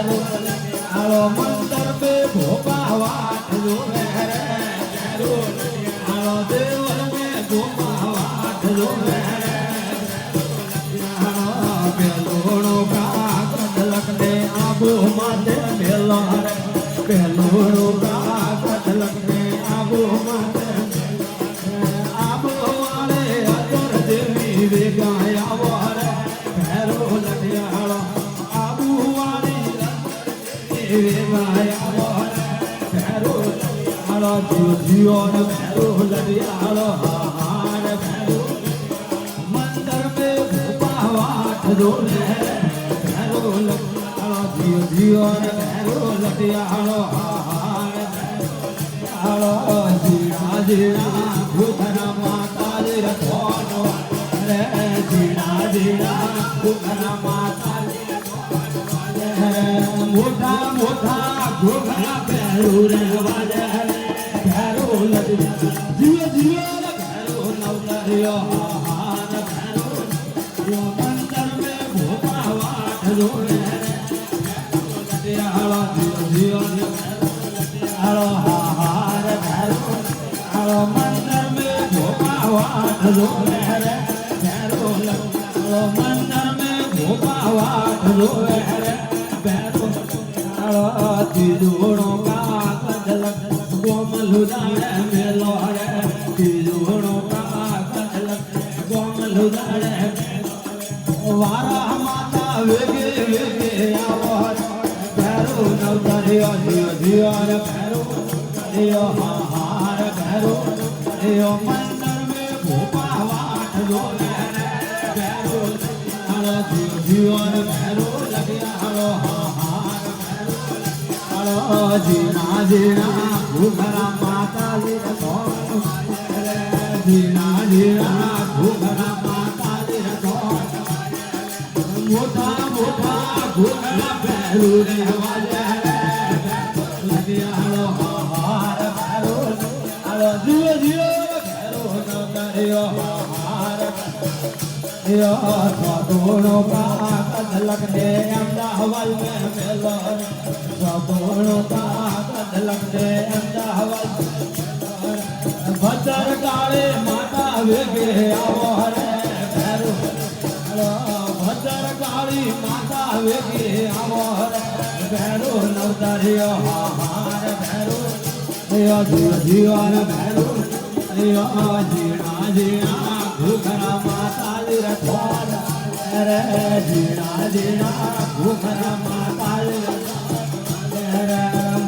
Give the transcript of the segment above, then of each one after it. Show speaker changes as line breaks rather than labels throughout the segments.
आलो मंदिर पे भोपा वाट जोवे रे आलो देवल में भोपा वाट जोवे रे बेलोड़ो का कदलक ने आबू माते बेलो रे बेलोड़ो का कदलक ने आबू माते आबू वाले अतर देवी वे गाया वारे भैरो लटियालो आबू वाली वे गाया वारे भैरो लटियालो जियो ने भैरो लटियालो हार भैरो मंदिर में भूपा वाट जोड़े भैरो लटियालो जियो ने भैरो लटियालो हार भैरो जीना जीना भूखना माता रे रखवानो रे जीना जीना भूखना माता मोटा मोटा घोघरा भैरो रे बाजे भैरो लट जियो जियो भैरो नवतरियो हार भैरो यो मंदिर में भोपा वाट जोड़े लटियालो जियो जियो भैरो हार भैरो आलो मंदिर में भोपा वाट जोड़े रे भैरो आलो मंदिर में भोपा वाट जोड़े रे भैरो आलो तिजोड़ों का कदलक गोमलुदाड़े मेलो रे तिजोड़ों का कदलक गोमलुदाड़े वारा माता वेगे वेगे आवो भैरो नवतरियो जियो जियो रे भैरो जियो हार भैरो जियो मंदिर में भोपा वाट जोड़े रे भैरो आलो जियो जियो रे भैरो लगिया आलो हार भैरो आलो जीना जीना घुघरा माता रे जीना जीना घुघरा माता रे मोटा मोटा घुघरा भैरो रे वाजे लगिया आलो हार भैरो आलो जियो जियो भैरो नवतरियो हार यो दोनों का कदलक दे अमदावाद में मेलो दोनों का कदलक दे अमदावाद भद्र काले माता वेगे आवो रे भैरो भद्र काली माता वेगे आवो रे भैरो नवतरियो हार भैरो यो जियो जियो रे भैरो यो जीना जीना घुघरा माता रे रखवाला रे जीना जीना घुघरा माता रे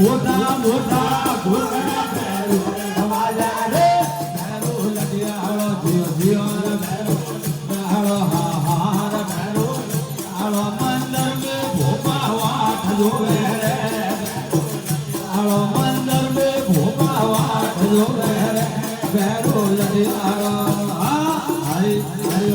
मोटा मोटा घुघरा भैरो आवाजा रे भैरो लटियालो जियो जियो रे भैरो आलो हार भैरो आलो मंदिर में भोपा वाट जोड़े रे आलो मंदिर में भोपा वाट जोड़े रे भैरो लटियालो हरि हरि